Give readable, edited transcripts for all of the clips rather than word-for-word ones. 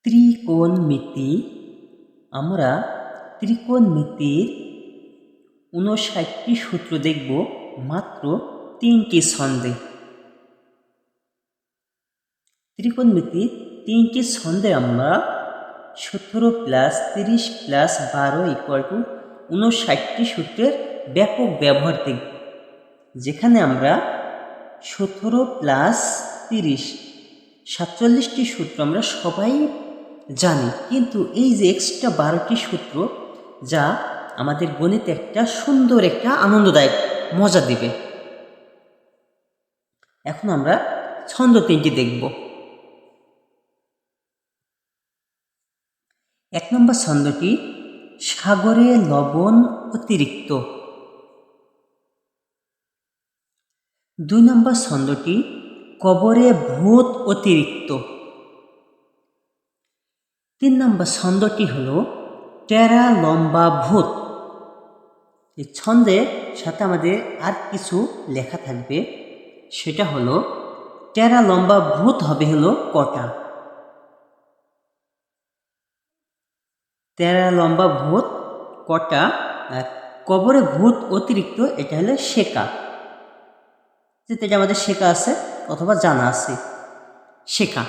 ত্রিকোণমিতি। আমরা ত্রিকোণমিতির 59টি সূত্র দেখব মাত্র 3টি ছন্দে। ত্রিকোণমিতির 3টি ছন্দে আমরা 17 + 30 + 12 = 59টি সূত্রের ব্যাপক ব্যবহার দেখব, যেখানে আমরা 17 + 30 47টি সূত্র আমরা সবাই জানি, কিন্তু এই যে এক্সট্রা 12টি সূত্র যা আমাদের গণিতে একটা সুন্দর একটা আনন্দদায়ক মজা দিবে। এখন আমরা ছন্দ 3টি দেখব। 1 নম্বর ছন্দটি সাগরে লবণ অতিরিক্ত। 2 নম্বর ছন্দটি কবরে ভূত অতিরিক্ত। 3 নম্বর ছন্দটি হলো টেরা লম্বা ভূত। এই ছন্দের সাথে আমাদের আর কিছু লেখা থাকবে, সেটা হলো টেরা লম্বা ভূত হবে হলো কটা, টেরা লম্বা ভূত কটা, আর কবরে ভূত অতিরিক্ত এটা হলো শেখা, যেটা আমাদের শেখা আছে অথবা জানা আছে শেখা,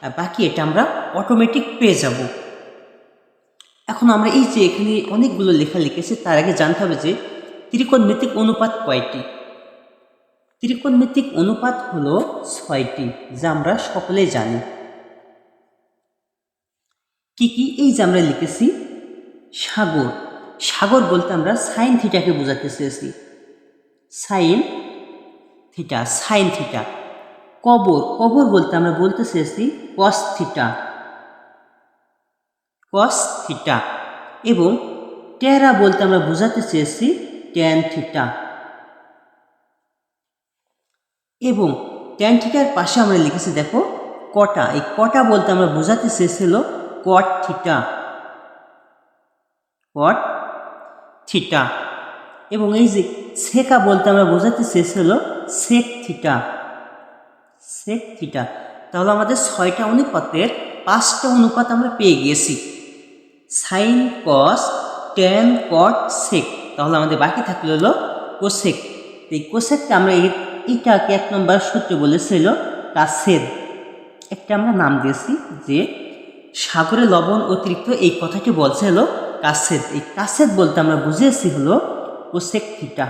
আর বাকি এটা আমরা অটোমেটিক পেয়ে যাব। এখন আমরা এই যে এখানে অনেকগুলো লেখা লিখেছি, তার আগে জানতে হবে যে ত্রিকোণমিতিক অনুপাত কয়টি। ত্রিকোণমিতিক অনুপাত হলো 6টি, যা আমরা সকলেই জানি। কি কি? এই যে আমরা লিখেছি সাগর, সাগর বলতে আমরা সাইন থিটাকে বোঝাতে চেয়েছি, সাইন থিটা, সাইন থিটা। কবর, কবর বলতে আমরা বলতে চেয়েছি কস থিটা, কস থিটা। এবং টেরা বলতে আমরা বোঝাতে চেয়েছি ট্যান থিটা, এবং ট্যান থিটার পাশে আমরা লিখেছি দেখো কটা, এই কটা বলতে আমরা বোঝাতে চেয়েছিল কট থিটা, কট থিটা। এবং এই যে সেকা বলতে আমরা বোঝাতে চেয়েছিল সেক থিটা, সেক থিটা। তাহলে আমাদের 6টা অনুপাতের 5টা অনুপাত আমরা পেয়ে গিয়েছি, সাইন কস ট্যান কট সেক। তাহলে আমাদের বাকি থাকলে হলো কোসেক। এই কোসেকটা আমরা এইটাকে 1 নম্বর সূত্র বলেছিল কাছেদ, একটা আমরা নাম দিয়েছি যে সাগরে লবণ অতিরিক্ত, এই কথাটি বলছে হলো কাছেদ। এই কাছেদ বলতে আমরা বুঝিয়েছি হলো কোসেক থিটা।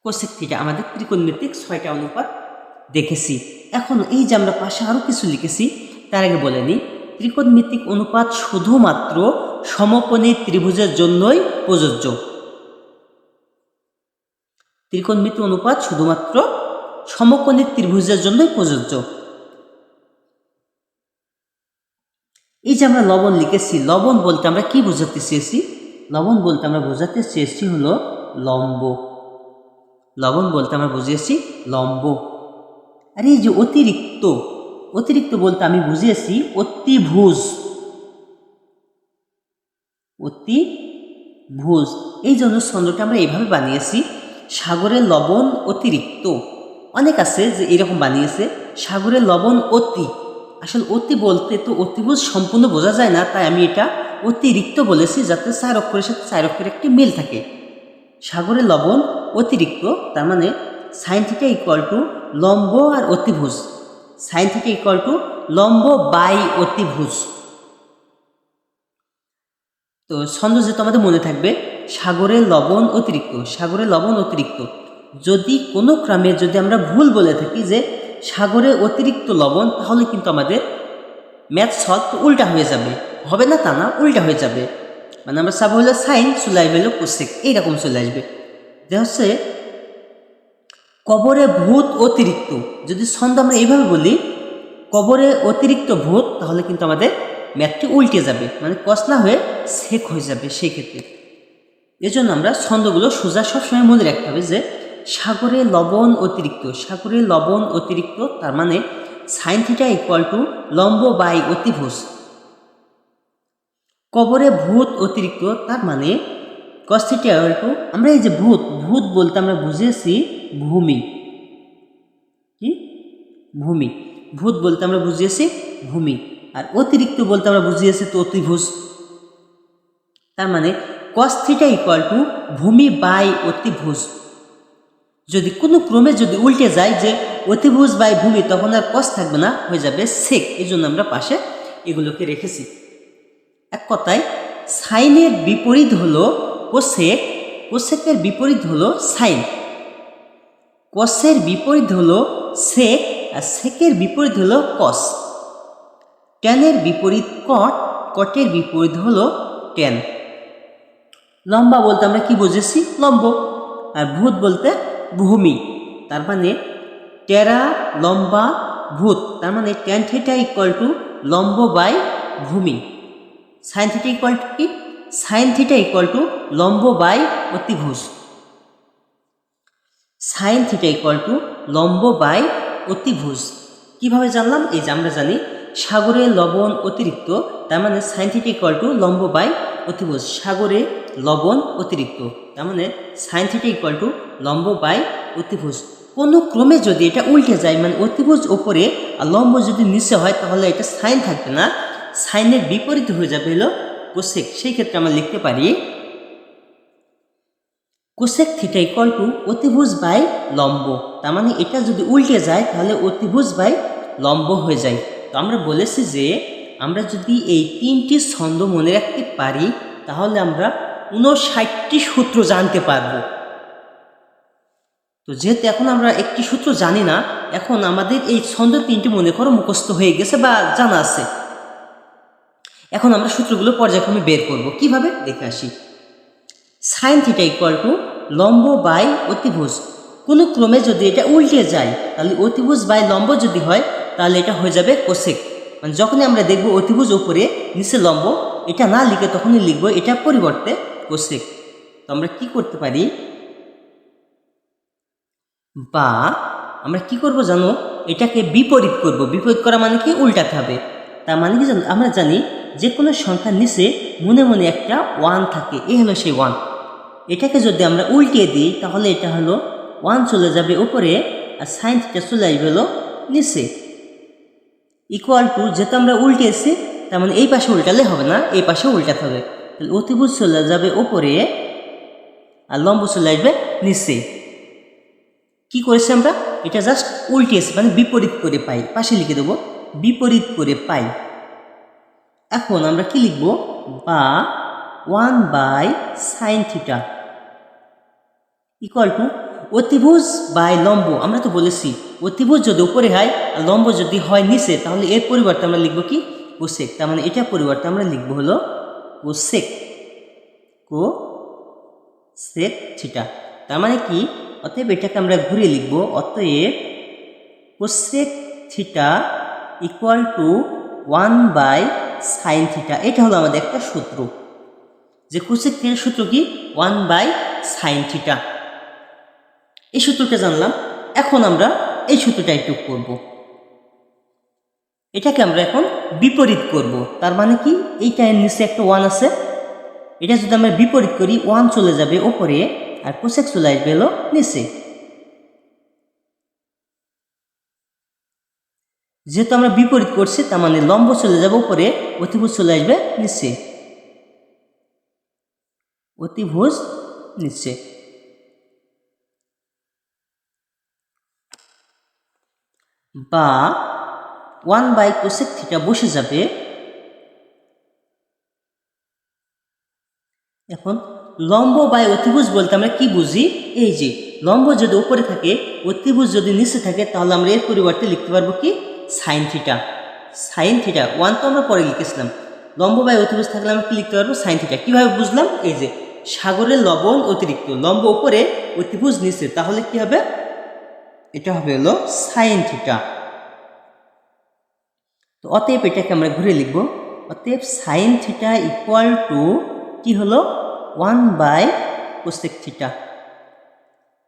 কোসেক থিটা আমাদের ত্রিকোণমিতিক 6টা অনুপাত দেখেছি। এখন এই যে আমরা পাশে আরো কিছু লিখেছি, তার আগে বলে নিই, ত্রিকোণমিতিক অনুপাত শুধুমাত্র সমকোণী ত্রিভুজের জন্যই প্রযোজ্য। ত্রিকোণমিতিক অনুপাত শুধুমাত্র সমকোণী ত্রিভুজের জন্যই প্রযোজ্য। এই যে আমরা লবণ লিখেছি, লবণ বলতে আমরা কি বোঝাতে চেয়েছি? লবণ বলতে আমরা বোঝাতে চেয়েছি হলো লম্ব, লবণ বলতে আমরা বুঝিয়েছি লম্ব। আর এই যে অতিরিক্ত, অতিরিক্ত বলতে আমি বুঝিয়েছি অতিভুজ, অতিভুজ। এই জন্য ছন্দটা আমরা এইভাবে বানিয়েছি সাগরের লবণ অতিরিক্ত। অনেক আছে যে এরকম বানিয়েছে সাগরের লবণ অতি, আসলে অতি বলতে তো অতিভুজ সম্পূর্ণ বোঝা যায় না, তাই আমি এটা অতিরিক্ত বলেছি যাতে 4 অক্ষরের সাথে 4 অক্ষরের একটি মিল থাকে। সাগরের লবণ অতিরিক্ত, তার মানে সাইন থিটা = লম্ব আর অতিভুজ, সাইন থিটা = লম্ব বাই অতিভুজ। তো ছন্দ যেহেতু আমাদের মনে থাকবে সাগরের লবণ অতিরিক্ত, সাগরের লবণ অতিরিক্ত। যদি কোনো ক্রমে যদি আমরা ভুল বলে থাকি যে সাগরে অতিরিক্ত লবণ, তাহলে কিন্তু আমাদের ম্যাথ সলভ উল্টা হয়ে যাবে, হবে না তা না, উল্টা হয়ে যাবে। মানে আমরা সাব হলো সাইন, চলে আসবে হলো কোসেক, এইরকম চলে আসবে। যে হচ্ছে কবরে ভূত অতিরিক্ত, যদি ছন্দ আমরা এইভাবে বলি কবরে অতিরিক্ত ভূত, তাহলে কিন্তু আমাদের ম্যাথটি উল্টে যাবে, মানে কস না হয়ে সেক হয়ে যাবে সেই ক্ষেত্রে। এজন্য আমরা ছন্দগুলো সোজা সবসময় মনে রাখতে হবে যে সাগরে লবণ অতিরিক্ত, সাগরে লবণ অতিরিক্ত, তার মানে সাইন থিটা = লম্ব বাই অতিভুজ। কবরে ভূত অতিরিক্ত, তার মানে কস থিটা = আমরা এই যে ভূত, ভূত বলতে আমরা বুঝিয়েছি ভূমি, কি ভূমি। ভূত বলতে আমরা বুঝিয়েছি ভূমি, আর অতিরিক্ত বলতে আমরা বুঝিয়েছি তো অতিভুজ। তার মানে cos থিটা ইকুয়াল টু ভূমি বাই অতিভুজ। যদি কোনো ক্রমে যদি উল্টে যায় যে অতিভুজ বাই ভূমি, তখন আর cos থাকবে না, হয়ে যাবে sec। এই জন্য আমরা পাশে এগুলোকে রেখেছি। এক কথায় সাইনের বিপরীত হলো কোসেক, কোসেকের বিপরীত হলো সাইন, কসের বিপরীত হলো সেক, আর সেকের বিপরীত হলো কস। ট্যানের বিপরীত কট, কটের বিপরীত হলো ট্যান। লম্বা বলতে আমরা কি বুঝেছি? লম্ব। আর ভূত বলতে ভূমি। তার মানে টেরা লম্বা ভূত, তার মানে ট্যান থিটা ইকুয়াল টু লম্ব বাই ভূমি। সাইন থিটা ইকুয়াল টু কি? সাইন থিটা ইকুয়াল টু লম্ব বাই অতিভুজ। সাইন থিটা ইকুয়াল টু লম্ব বাই অতিভুজ। কিভাবে জানলাম? এই যে আমরা জানি সাগরে লবণ অতিরিক্ত, তার মানে সাইন থিটা ইকুয়াল টু লম্ব বাই অতিভুজ। সাগরে লবণ অতিরিক্ত, তার মানে সাইন থিটা ইকুয়াল টু লম্ব বাই অতিভুজ। কোনো ক্রমে যদি এটা উল্টে যায়, মানে অতিভুজ ওপরে আর লম্ব যদি নিচে হয়, তাহলে এটা সাইন থাকবে না, সাইনের বিপরীত হয়ে যাবে হলো কোসেক। সেই ক্ষেত্রে আমরা লিখতে পারি কোসেক থিটা ইকুয়াল টু অতিভুজ বাই লম্ব। তার মানে এটা যদি উল্টে যায় তাহলে অতিভুজ বাই লম্ব হয়ে যায়। তো আমরা বলেছি যে আমরা যদি এই 3টি ছন্দ মনে রাখতে পারি, তাহলে আমরা 59টি সূত্র জানতে পারব। তো যেহেতু এখন আমরা একটি সূত্র জানি না, এখন আমাদের এই ছন্দ 3টি মনে করো মুখস্থ হয়ে গেছে বা জানা আছে। এখন আমরা সূত্রগুলো পর্যায়ক্রমে বের করব। কিভাবে? দেখে আসি। সাইন থিটা ইকুয়াল টু লম্ব বাই অতিভুজ। কোনো ক্রমে যদি এটা উল্টে যায়, তাহলে অতিভুজ বাই লম্ব যদি হয়, তাহলে এটা হয়ে যাবে কোসেক। মানে যখনই আমরা দেখব অতিভুজ উপরে নিচে লম্ব, এটা না লিখে তখনই লিখব এটা পরিবর্তে কোসেক। তো আমরা কি করতে পারি, বা আমরা কি করব জানো, এটাকে বিপরীত করব। বিপরীত করা মানে কি? উল্টাতে হবে। তার মানে কি জানো, আমরা জানি যে কোনো সংখ্যার নিচে মনে মনে একটা 1 থাকে, এ হলো সেই 1। এটাকে যদি আমরা উল্টিয়ে দিই, তাহলে এটা হলো 1 চলে যাবে উপরে, আর সাইন থিটা চলে আসবে হলো নিচে। ইকুয়াল টু, যেহেতু আমরা উল্টিয়েছি, তার মানে এই পাশে উল্টালে হবে না, এই পাশে উল্টাতে হবে। তাহলে অতিভুজ চলে যাবে উপরে, আর লম্ব চলে আসবে নিচে। কি করেছি আমরা? এটা জাস্ট উল্টিয়েছি, মানে বিপরীত করে পাই। পাশে লিখে দেবো বিপরীত করে পাই। এখন আমরা কি লিখব? বা 1 by sine theta equal to অতিভুজ বাই লম্ব। আমরা তো বলেছি অতিভুজ যদি উপরে হয় আর লম্ব যদি হয় নিচে, তাহলে এর পরিবর্তে আমরা লিখব কি? কোসেক। তার মানে এটার পরিবর্তে আমরা লিখব হলো কোসেক, কোসেক থিটা। তার মানে কি? অতএব এটাকে আমরা ঘুরিয়ে লিখব। অতএব cosec theta equal to 1 by sine theta. এটা হলো আমাদের একটা সূত্র, যে কোসেক থিটার সূত্র কি? 1 বাই সাইন থিটা। এই সূত্রটা জানলাম। এখন আমরা এই সূত্রটা একটু করব। এটাকে আমরা এখন বিপরীত করব। তার মানে কি? এইটা এর নিচে একটা 1 আছে, এটা যদি আমরা বিপরীত করি, 1 চলে যাবে উপরে, আর কোসেক চলে আসবে হলো নিচে। যেহেতু আমরা বিপরীত করছি, তার মানে লম্ব চলে যাবে উপরে, অতিভুজ চলে আসবে নিচে, অতিভুজ নিচে। বা 1 বাই কোসেক থিটা বসে যাবে। এখন লম্ব বাই অতিভুজ বলতে আমরা কি বুঝি? এই যে লম্ব যদি উপরে থাকে, অতিভুজ যদি নিচে থাকে, তাহলে আমরা এর পরিবর্তে লিখতে পারবো কি? Sine theta. সাইন থিটা 1 তো আমরা পরে লিখেছিলাম, লম্ব বাই অতিভুজ থাকলে আমরা কি লিখতে পারবো? Sine theta. কিভাবে বুঝলাম? এই যে সাগরে লবণ অতিরিক্ত, লম্ব উপরে অতিভুজ নিচে, তাহলে কি হবে? এটা হবে হলো সাইন থিটা। তো অতএব এটাকে আমরা ঘুরে লিখব। অতএব সাইন থিটা ইকুয়াল টু কি হলো? 1 by cosec theta,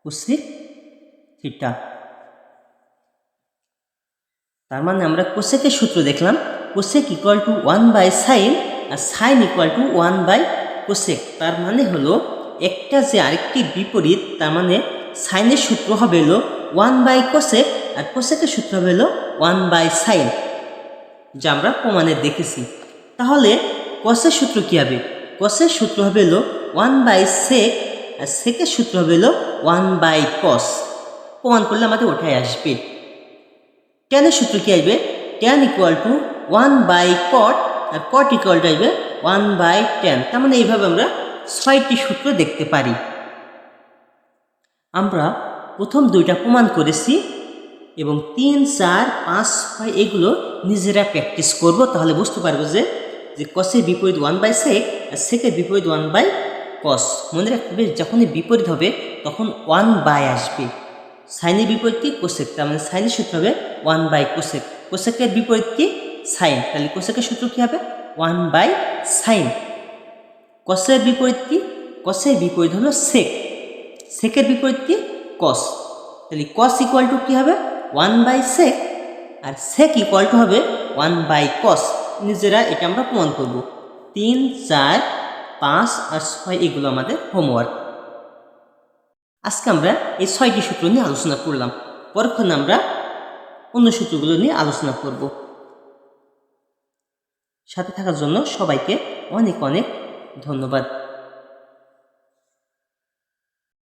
cosec theta. তার মানে আমরা কোসেকের সূত্র দেখলাম, cosec equal to 1 by sine, আর sine equal to 1 by cosec. তার মানে হলো একটা যে আরেকটি বিপরীত, তার মানে সাইনের সূত্র হবে হলো 1 বাই কোসেক, আর কোসেকের সূত্র হবে হলো 1/sin, যা আমরা প্রমাণে দেখেছি। তাহলে কসের সূত্র কী হবে? কসের সূত্র হবে হলো 1/sec, আর সেকের সূত্র হবে হলো 1/cos। প্রমাণ করলে আমাদের ওঠাই আসবে। ট্যানের সূত্র কী আসবে? ট্যান ইকুয়াল টু 1/cot, আর cot ইকুয়াল টু আসবে 1/tan। তার মানে এইভাবে আমরা 6টি সূত্র দেখতে পারি। আমরা প্রথম 2টা প্রমাণ করেছি এবং 3, 4, 5, 6 এগুলো নিজেরা প্র্যাকটিস করব, তাহলে বুঝতে পারবো যে কসের বিপরীত 1/sec আর সেকের বিপরীত 1/cos। মনে রাখতে হবে যখনই বিপরীত হবে তখন 1/, আসবে। সাইনের বিপরীত কি? কোসেক, তার মানে সাইনের সূত্র হবে 1/cosec। কোসেকের বিপরীত কি? সাইন, তাহলে কোসেকের সূত্র কী হবে? 1/sin। কসের বিপরীত কি? কসের বিপরীত হলো সেক, সেকের বিপরীত কি? কস, তাহলে কস ইকুয়াল টু কী হবে? 1/sec, R sec equal to হবে 1/cos। নিজেরা এটা আমরা প্রমাণ করব। 3, 4, 5 আর 6 এগুলো আমাদের হোমওয়ার্ক। আজকে আমরা এই 6টি সূত্র নিয়ে আলোচনা করলাম। পরক্ষণে আমরা অন্য সূত্রগুলো নিয়ে আলোচনা করব। সাথে থাকার জন্য সবাইকে অনেক অনেক ধন্যবাদ।